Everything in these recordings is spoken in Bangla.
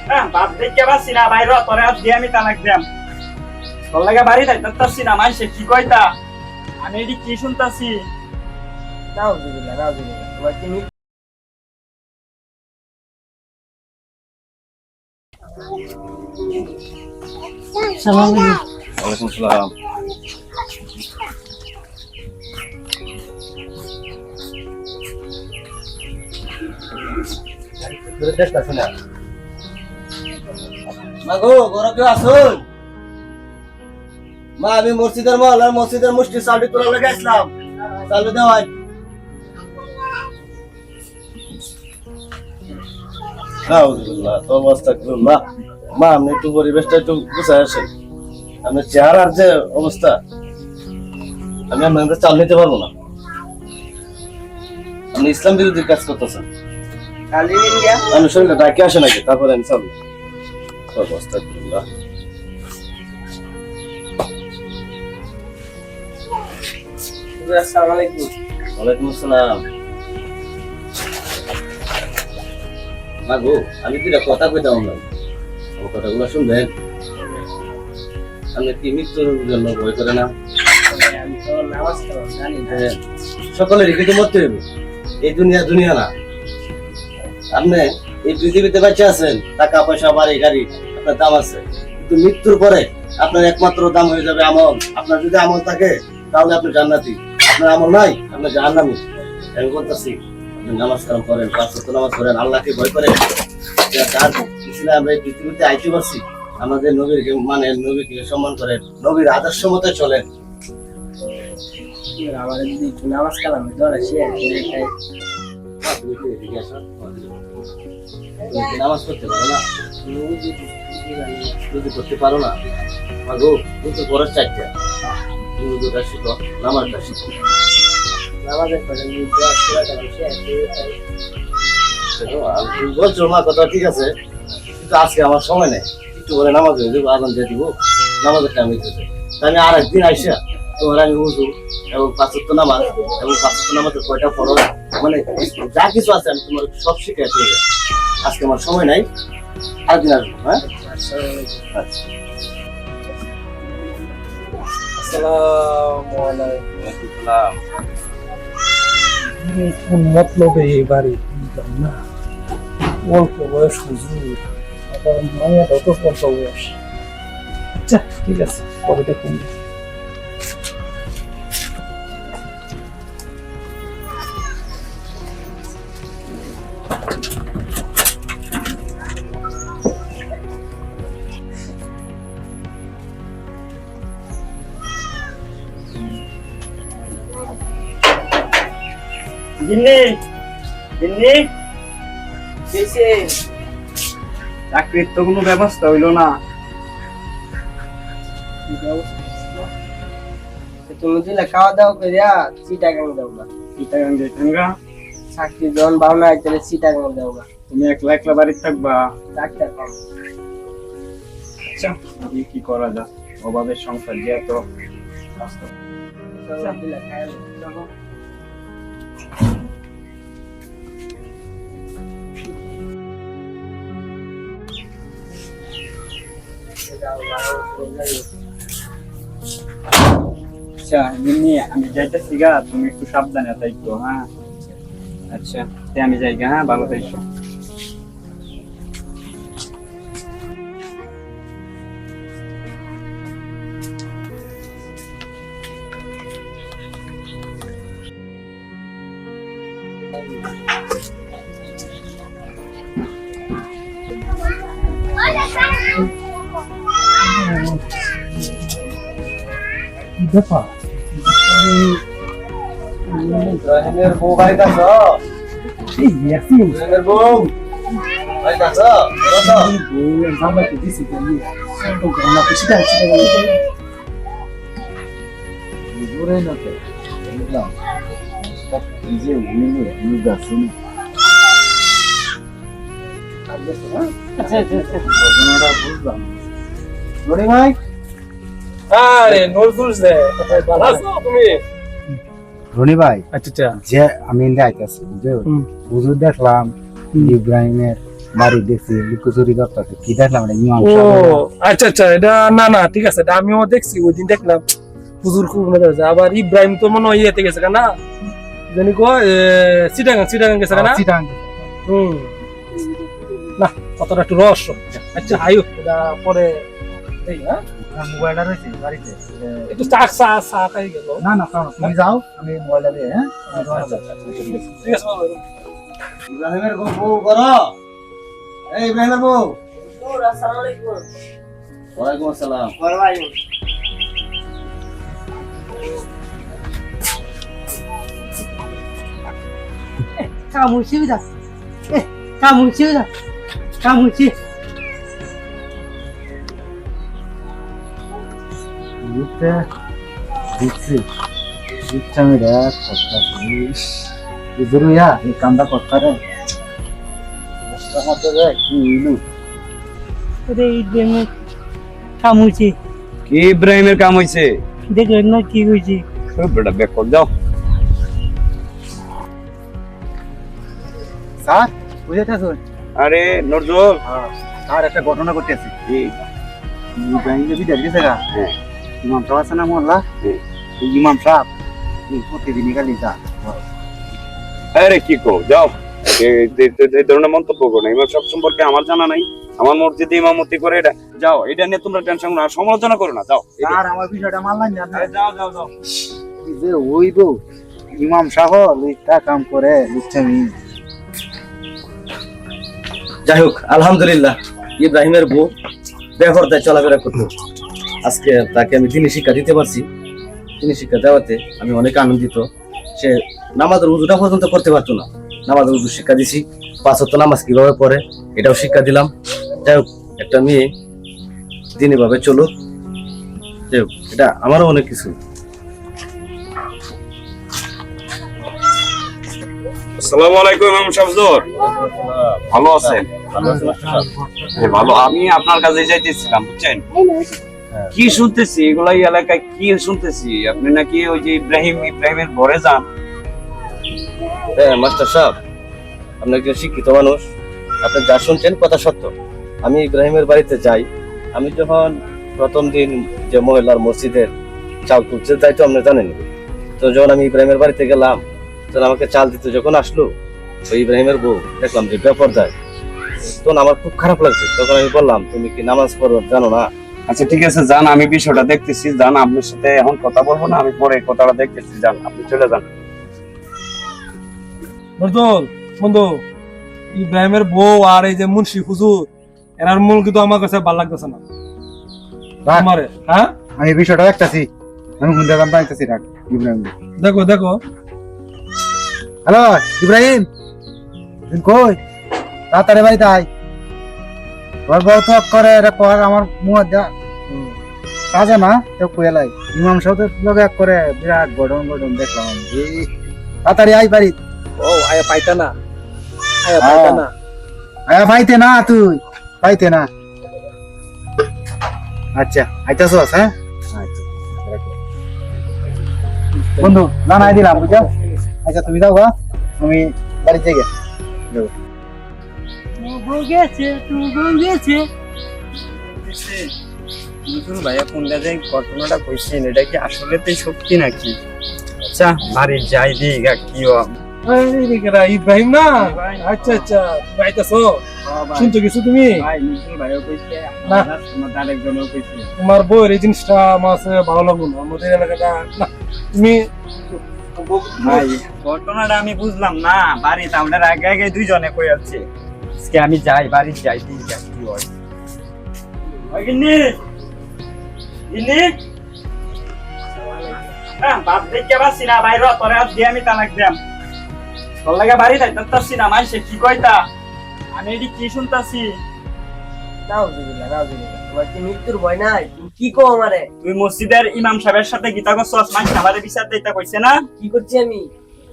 হ্যাঁ বাপ দেখে পাচ্ছি না বাইরে তোরে আজ দিয়ে আমি তালাক দিলাম তোর লাগে বাড়ি যাইতে পারছি না মাইসে কি কইতা আমি এটি কি শুনতাছি তোমার কি ওয়ালাইকুম সালাম। মাগো গরো কেউ আসুন মা আমি মসজিদের মুষ্টি সাউন্ড তোলা লাগে আসলাম চালু দেওয়াই অবস্থা মা আপনি একটু পরিবেশটা একটু গুছায় আসেন। আপনার চেহারার যে অবস্থা আমি আপনাদের চাল নিতে পারবো না। আপনি ইসলাম বিরোধী কাজ করতেছেন। আমি শরীরটা ডাকে আসে নাকি তারপরে আমি চালু অবস্থা করলাম। আসসালামু আলাইকুম। ওয়ালাইকুম আসসালাম। মাগো আমি দুইটা কথা কইতাম না, আমার কথাগুলো শুনবেন। আপনি কি মৃত্যুর জন্য ভয় করে না? আমি তো নামাজ পড়ি জানি না। সকলেরই কিন্তু মরতে হবে, এই দুনিয়া না। আপনি এই পৃথিবীতে বেঁচে আছেন, টাকা পয়সা বাড়ি গাড়ি আপনার দাম আছে, কিন্তু মৃত্যুর পরে আপনার একমাত্র দাম হয়ে যাবে আমল। আপনার যদি আমল থাকে তাহলে আপনি জান্নাতি, আপনার আমল নাই আপনি জাহান্নামী। আমি বলতেছি আপনি নামাজ কালাম করেন, 5 ওয়াক্ত নামাজ করেন, আল্লাহকে ভয় করেন। যার পিছনে আমরা এই পৃথিবীতে আইতে পারছি, আমাদের নবীকে মানে নবীকে সম্মান করেন, নবীর আদর্শ মতে চলেন। আমার যদি একটু নামাজ কালাম ধরে সে নামাজ করতে পারো না? যদি করতে পারো না মাগো কিন্তু পরের চারটা দুটা শিখো, নামাজটা শিখো। নামাজের পরে বলছো মা কথা ঠিক আছে, কিন্তু আজকে আমার সময় নেই, একটু করে নামাজ হয়ে যাবো, আজান দিয়ে দিব, নামাজের টাইম হইতেছে। আমি আর একদিন আইসা তোমার আমি উজু এবং 5 ওয়াক্ত নামাজ এবং 5 ওয়াক্ত নামাজের কয়টা পড়ো মানে যা কিছু আছে আমি তোমার সব শিখাই পেয়ে যাই। আজকে আমার সময় নাই, আরেকদিন আসবো। হ্যাঁ আচ্ছা। আসসালামু আলাইকুম। কোন মতলবে এই বাড়ি না, অল্প বয়স হুজুর, আবার মায়ের তো অল্প বয়স। আচ্ছা ঠিক আছে, পরে দেখুন। চাকরির তো কোনো ব্যবস্থা হইলো না। তুমি দিলে খাওয়া দাওয়া করিয়া চিটাগাং যাও না। চিটাগাং যাইতেন গা? চাকরি যখন ভাবনা তাহলে চিটাগাং যাও না। তুমি একলা একলা বাড়িতে থাকবা? ডাক্তার পাও। আচ্ছা কি করা যায়, অভাবের সংসার যে এত দিলে খাই যাবো। আচ্ছা এমনি আমি যাইতেছি গা, তুমি একটু সাবধানে থাকো। হ্যাঁ আচ্ছা আমি যাই গা। হ্যাঁ ভালো থাকো। ব্যাপার ইব্রাহিমের বউ বাড়িতে আছো? এই ইয়াসিন ইব্রাহিমের বউ বাড়িতে আছো? জামাইকে দিছি তো গলা পিছিয়ে আছে বুঝরে না তো বুঝলাম যে উনি গাছুন ঘটনাটা বুঝলাম। রনি ভাই, আরে নজরুল যে ভালো আছো তুমি? রনি ভাই আচ্ছা যে আমি ইন্ডিয়া আইতাছি বুঝছো, হুজুর দেখলাম ইব্রাহিমের বাড়ি দেখছি লুকোচুরি করতেছে কি দেখলাম এটা ইমাম ও সাহেব আচ্ছা আচ্ছা, এটা না না ঠিক আছে, এটা আমিও দেখছি, ওই দিন দেখলাম হুজুর খুব মনে হয়েছে। আবার ইব্রাহিম তো মনে হয় ইয়েতে গেছে না, জানি কো চিটাগাং গেছে না। চিটাং হুম, না কতটা একটু রহস্য। আচ্ছা আয়ু, এটা পরে এই হ্যাঁ, মোবাইলটা রয়েছে বাড়িতে একটু চা খাই গেল। না না তুমি যাও আমি মোবাইলটা দিয়ে হ্যাঁ ঠিক আছে বাবা। ইব্রাহিমের বউ করো। এই ইব্রাহিমের বউ। ওয়ালাইকুম আসসালাম। কামুছি বিদা কামুছি বিদা কামুছি দিতে দিচ্ছি দিচ্ছি আমি রে করতেছি জরুরিয়া এই কামটা করতে রে মধ্যে রে কি ইলু রে ইদমে কামুছি কি ইব্রাহিমের কাম হইছে? দেখলেন না কি হইছে? বেটা বেক কর যাও। স্যার বুঝাইতেছো আরে নজরুল, আর একটা ঘটনা করতেছি ইব্রাহিম বিদার গেছে গা ইমাম সাহেব আছে না মোল্লা এই ইমাম সাহেব এই প্রতিদিনই খালি যা আরে কি কো যাও, এই ধরনের মন্তব্য করো না। ইমাম সব সম্পর্কে আমার জানা নাই, আমার মসজিদে ইমামতি করে এটা। যাও, এটা নিয়ে তোমরা টেনশন না, সমালোচনা করো না, যাও। আর আমার বিষয়টা মানলাম না আরে যাও যাও যাও। যে ওইব ইমাম সাহেব লিখটা কাম করে লিখছেন। যাই হোক, আলহামদুলিল্লাহ ইব্রাহিমের বউ বেপরদায় চলাফেরা করতো। আজকে তাকে আমি দিনী শিক্ষা দিতে পারছি। দিনী শিক্ষা দেওয়াতে আমি অনেক আনন্দিত। সে নামাজের উজুটা পর্যন্ত করতে পারতো না, নামাজের উজু শিক্ষা দিছি। 5 ওয়াক্ত নামাজ কিভাবে পড়ে এটাও শিক্ষা দিলাম। যাই হোক, একটা মেয়ে দিনী ভাবে চলুক, যাই হোক, এটা আমারও অনেক কিছু। আসসালামু আলাইকুম ইমাম শামসুর, ভালো আছেন? হ্যাঁ, ভালো। আমি আপনার কাছে যাইতেছিলাম, বুঝছেন? কি শুনতেছি এগুলা এই এলাকায়, কি শুনতেছি আপনি নাকি ওই যে ইব্রাহিমের ঘরে যান? হ্যাঁ মাস্টার সাহেব, আপনি একজন শিক্ষিত মানুষ, আপনি যা শুনছেন কথা সত্য। আমি ইব্রাহিমের বাড়িতে যাই। আমি যখন প্রথম দিন যে মহিলার মসজিদের চাল তুলছে তাই তো আপনি জানেন, তো যখন আমি ইব্রাহিমের বাড়িতে গেলাম, তখন আমাকে চাল দিতে যখন আসলো ওই ইব্রাহিমের বউ, দেখলাম যে বেপরদায়। তখন আমার খুব খারাপ লাগছে। তখন আমি বললাম, তুমি কি নামাজ পড়ো জানো না? আচ্ছা ঠিক আছে, যান, আমি বিষয়টা দেখতেছি। যান, আপনার সাথে এখন কথা বলবো না, আমি পরে কথাটা দেখতেছি। যান, আপনি চলে যান। নজরুল বন্ধু, ইব্রাহিমের বউ আর এই যে মুন্সি হুজুর, এনার মূল কিন্তু আমার কাছে ভালো লাগতেছে না। আমারে হ্যাঁ, আমি বিষয়টা দেখতেছি, আমি কোন জায়গা পাইতেছি রাখ ইব্রাহিম। দেখো দেখো। হ্যালো ইব্রাহিম, তুমি কই? তাড়াতাড়ি বাড়িতে আয়। তোর বউ তো করে এটা কর আমার মুখ যা কাজে না তো কইলাই ইমাম সাহেবের লগে করে বিরাট গঠন দেখলাম। তাড়াতাড়ি আয় বাড়ি। ও আয়া পাইতা না, আয়া পাইতা না। আয়া পাইতে না, তুই পাইতে না। আচ্ছা আইতাছস? হ্যাঁ আচ্ছা বন্ধু জানাই দিলাম, বুঝছো? আচ্ছা তুমি যাও গা, আমি বাড়িতে গিয়ে বউ গেছে, তুমি বউ গেছে। ভাইয়া কোনটা যে ঘটনাটা কইছেন, এটা কি আসলেতেই সত্যি নাকি? আচ্ছা বাড়ি যাই দিই কি ইব্রাহিম না? আচ্ছা আচ্ছা, পাইতাছো? শুনছো কিছু তুমি? না, তোমার বউয়ের এই জিনিসটা আমার কাছে ভালো লাগলো না। আমাদের এলাকাটা না, তুমি ভাই ঘটনাটা আমি বুঝলাম না। বাড়িতে আমাদের আগে আগে দুইজনে কই আছে। আজকে আমি যাই, বাড়ি যাই দিই কি হয়। গিন্নি গিন্নি, হ্যাঁ বাপ দেখে পাচ্ছি না বাইর, তোরে আজ দিয়ে আমি তালাক দিলাম। তোর লাগে বাড়ি যাইতে পারছি না, মানুষে কি কইতা, আমি এটি কি শুনতাছি। তোমার কি মৃত্যুর ভয় নাই? তুমি কি কো আমারে? তুই মসজিদের ইমাম সাহেবের সাথে গীতা করছস, মানুষ আমারে বিচার দিতে কইছে না? কি করছি আমি?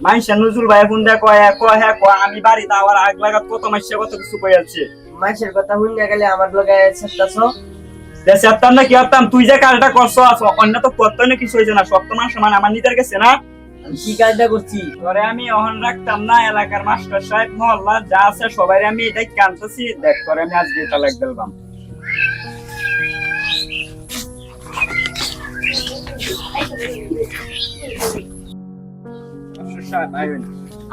মানুষ নজরুল ভাই ফোন দেয় কয় আমি বাড়িতে আবার আগ লাগাত কত মাসে কত কিছু কই আছে। মানুষের কথা শুনে গেলে আমার লগে চেষ্টাছো। দেশে আত্তাম না কি আত্তাম, তুই যে কাজটা করছস অন্য তো করতে না কিছু হইছে না, সব তো মানুষ মানে আমার নিজের গেছে না। আমি কি কাজটা করছি? পরে আমি অহন রাখতাম না, এলাকার মাস্টার সাহেব মহল্লা যা আছে সবাই আমি এটাই কানতেছি, দেখ করে আমি আজকে তালাক দিলাম। মাস্টার সাহেব, আইবেন।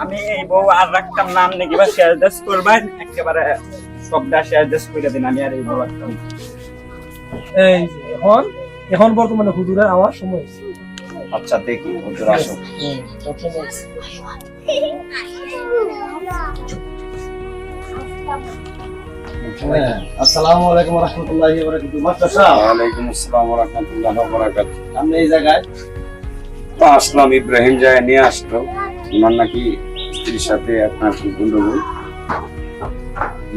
আমি এই বউ আর রাখতাম না, আপনি কিবা শেয়ার দেশ করবেন, একেবারে সবটা শেয়ার দেশ করে দিন, আমি আর এই বউ রাখতাম না। এই যে এখন বর্তমানে হুজুরের আওয়াজ সময় হয়েছে। আচ্ছা দেখি হুজুর আসুন। হ্যাঁ, আসসালামু আলাইকুম ওয়া রাহমাতুল্লাহি ওয়া বারাকাতুহু। মাস্টার সাহেব, ওয়ালাইকুম আসসালাম ওয়া রাহমাতুল্লাহি ওয়া বারাকাতুহু। আপনি এই জায়গায়? তো আসলাম, ইব্রাহিম যায় নিয়ে আসলো, ওনার নাকি স্ত্রীর সাথে আপনার কি গন্ডগোল।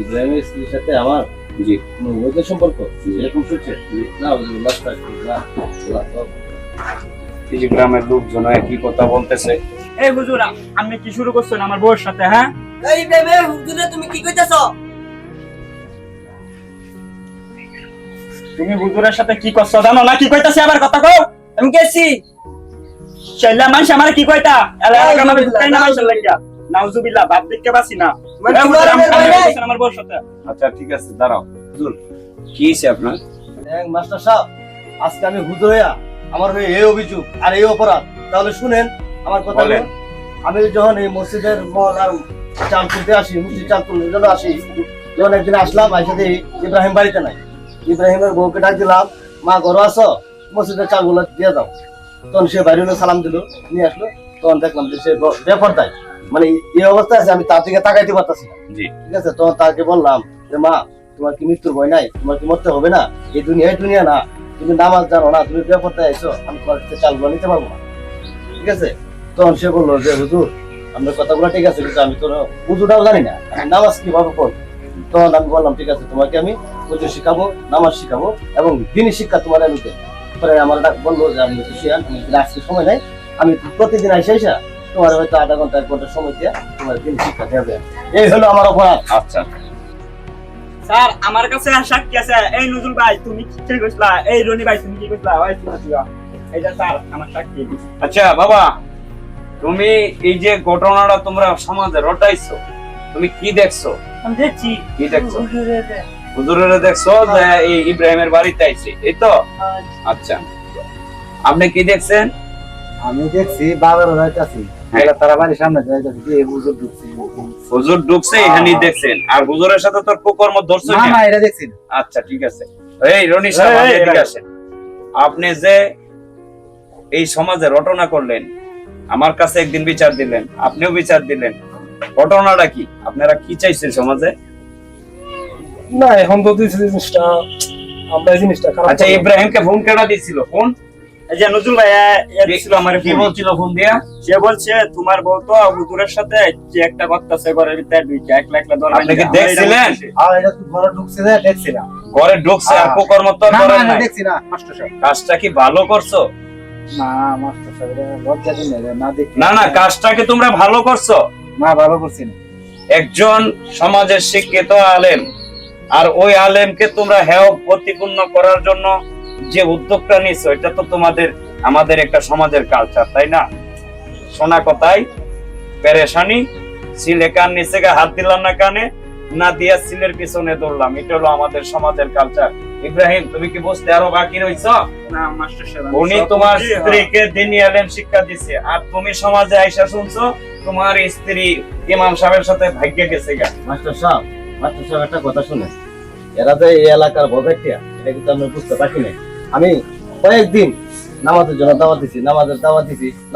ইব্রাহিমের স্ত্রীর সাথে আমার জি কোনো বৈধ সম্পর্ক এরকম শুনছে? না, মাস্টার এই যে গ্রামের লোকজন কি কথা বলতেছে। এই হুজুর, আপনি কি শুরু করছেন আমার বউয়ের সাথে? হ্যাঁ, এই বেবে হুজুরে তুমি কি কইতাছো? তুমি হুজুরের সাথে কি করছো জানো না? কি কইতাছে আবার কথা কও। আমি গেছি। শাইলা মানুষ আমার কি কইতা? এলাকার মানুষ বুঝতাই না মানুষের লাগিয়া। নাউজুবিল্লাহ, বাপ দেখতে পাছি না। মানে এই হুজুর, তোমার আমি আমার কামড়ে ভাই নাই? গেছেন আমার বউয়ের সাথে। আচ্ছা ঠিক আছে, দাঁড়াও। হুজুর কি হয়েছে আপনার? মাস্টার সাহেব, আজকে আমি হুজুর হইয়া আমার হয়ে এই অভিযোগ আর এই অপরাধ, তাহলে শুনেন আমার কথা। বলেন। আমি যখন এই মসজিদের মহলার চাল তুলতে আসি, মসজিদ চাল তুলতে জন্য আসি, যখন একদিন আসলাম, আইসা দেখি ইব্রাহিম বাড়িতে নাই। ইব্রাহিমের বউকে ডাক দিলাম, মা ঘরে আছো, মসজিদের চালগুলো দিয়ে দাও। তখন সে বাইরে সালাম দিল, নিয়ে আসলো। তখন দেখলাম যে সে বেপরদায়, মানে এই অবস্থায় আছে, আমি তার দিকে তাকাইতে পারতাছি না। জি ঠিক আছে, তখন তাকে বললাম যে মা, তোমার কি মৃত্যুর ভয় নাই? তোমার কি মরতে হবে না? এই দুনিয়া না, তুমি নামাজ জানো না, তুমি বেপরদায় আইছো, আমি তোমার কাছে চালগুলো নিতে পারবো না। ঠিক আছে, তখন সে বললো যে হুজুর, আপনার কথাগুলো ঠিক আছে, কিন্তু আমি তো উজুটাও জানি না, আমি নামাজ কিভাবে পড়বো। তখন আমি বললাম ঠিক আছে, তোমাকে আমি উজু শিখাবো, নামাজ শিখাবো, এবং দিনই শিক্ষা তোমার আমি দেবো। পরে আমার বললো যে আমি আজকে সময় নাই, আমি প্রতিদিন আইসা তোমার হয়তো আধা ঘন্টা 1 ঘন্টা সময় দিয়ে তোমার দিন শিক্ষা দেবে। এই হলো আমার অপরাধ। আচ্ছা স্যার, আমার কাছে সাক্ষী আছে। এই নজরুল ভাই তুমি কি কইছলা? এই রনি ভাই তুমি কি কইছলা? ওই শুনা দিও। এইটা স্যার আমার সাক্ষী। আচ্ছা বাবা, তুমি এই যে ঘটনাটা তোমরা সমাজে রটাইছো, তুমি কি দেখছো? আমি দেখছি কি দেখছো? হুজুরে হুজুরের দেখছো যে এই ইব্রাহিমের বাড়িতে আইছে, এই তো? আচ্ছা, আপনি কি দেখছেন? আমি দেখছি বাবার যাইতাছি, তারা বাড়ির সামনে যাইতাছি, যে হুজুর ঢুকছে। হুজুর ঢুকছে এখানেই দেখছেন, আর হুজুরের সাথে তোর কুকর্ম ধরছো না না? না, এটা দেখছি না। আচ্ছা ঠিক আছে। এই রনি সাহেব, আপনি এদিকে আসেন। আপনি যে এই সমাজে রটনা করলেন, আমার কাছে একদিন বিচার দিলেন, আপনিও বিচার দিলেন, ঘটনাটা কি? আপনারা কি চাইছেন সমাজে? না, এখন তো জিনিসটা আমরা এই জিনিসটা খারাপ আচ্ছা, করলাম। ইব্রাহিমকে ফোন কেডা দিছিল? ফোন এই যে নজরুল ভাই দিছিল আমার কি বলছিল ফোন দিয়া? সে বলছে তোমার বউ তো হুজুরের সাথে কি একটা করতেছে, ঘরের ভিতরে ঢুকে একলা একলা দরকার। আপনি কি দেখছিলেন? আর এটা তো ঘরে ঢুকছে না, দেখছিলাম। ঘরে ঢুকছে আর কুকর্ম তো না করেন না, নাই। দেখছি না মাস্টার সাহেব। কাজটা কি ভালো করছো? না মাস্টার সাহেব, এটা লজ্জা দিন না, দেখি না না, কাজটা কি তোমরা ভালো করছো? না, ভালো করছি না। একজন সমাজের শিক্ষিত আলেম, আর ওই আলেমকে তোমরা হেয় প্রতিপূর্ণ করার জন্য যে উদ্যোগটা নিছো, এটা তো তোমাদের আমাদের একটা সমাজের কালচার, তাই না? শোনা কথাই পেরেশানি, সিলে কান নিচে হাত দিলাম না কানে, না দিয়া সিলের পিছনে দৌড়লাম, এটা হলো আমাদের সমাজের কালচার। ইব্রাহিম, তুমি কি বুঝতে আরো বাকি রইছো? না মাস্টার সাহেব, উনি তোমার স্ত্রীকে দিনী আলেম শিক্ষা দিছে, আর তুমি সমাজে আইসা শুনছো তোমার স্ত্রী ইমাম সাহেবের সাথে ভাগ্যে গেছে গা। মাস্টার সাহেব একটা কথা শুনেন, এরা যে এই এলাকার বদাইটিয়া, এটা কিন্তু আমি বুঝতে পারি নাই। আমি কয়েকদিন নামাজের জন্য দাওয়াত দিছি,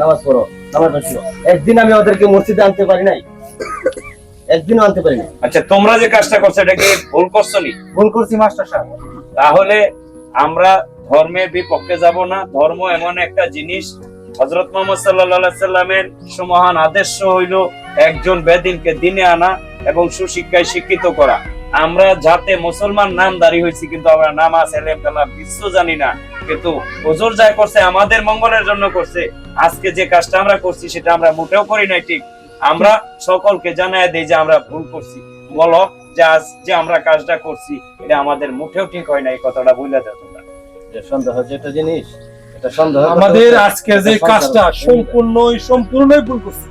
নামাজ পড়ো, নামাজ পড়ো। একদিন আমি ওদেরকে মসজিদে আনতে পারি নাই, একদিনও আনতে পারি নাই। আচ্ছা, তোমরা যে কাজটা করছো এটা কি ভুল করছো নি? ভুল করছি মাস্টার সাহেব। তাহলে আমরা ধর্মের বিপক্ষে যাব না। ধর্ম এমন একটা জিনিস, হযরত মুহাম্মদ সাল্লাল্লাহু আলাইহি সাল্লামের সুমহান আদেশ হইল একজন বেদিনকে দিনে আনা এবং সুশিক্ষায় শিক্ষিত করা। আমরা যাতে মুসলমান নামধারী হয়েছি, কিন্তু আমরা নামাজ এলেম কালাম কিছু জানি না, কিন্তু হুজুর যা করছে আমাদের মঙ্গলের জন্য করছে। আজকে যে কাজটা আমরা করছি সেটা আমরা মোটেও করি নাই ঠিক। আমরা সকলকে জানাই দেই যে আমরা ভুল করছি। বলো যে আজ যে আমরা কাজটা করছি এটা আমাদের মুঠেও ঠিক হয় না, এই কথাটা বুঝলে দাও তোমরা। যে সন্দেহ যেটা জিনিস, এটা সন্দেহ করতে আমাদের হচ্ছে। আজকের যে কাজটা সম্পূর্ণই ভুল করছি।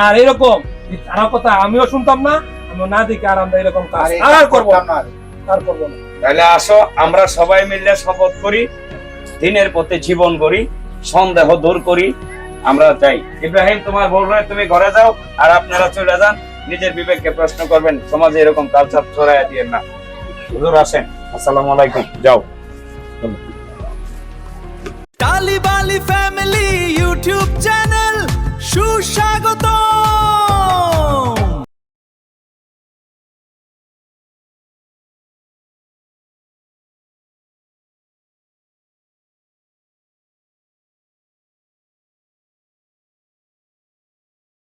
আর এরকম এই তারা কথা আমিও শুনতাম না, আমি না দেখি আর আমরা এরকম কাজ আর করবো না, আর করবো না। তাহলে আসো আমরা সবাই মিলে শপথ করি, দিনের পথে জীবন করি, সন্দেহ দূর করি, আমরা চাই। ইব্রাহিম তোমার বউ রয়ে তুমি ঘরে যাও, আর আপনারা চলে যান, নিজের বিবেককে প্রশ্ন করবেন, সমাজে এরকম কালচার ছড়াইয়া দিয়েন না। হুজুর আসেন, আসসালামু আলাইকুম, যাও।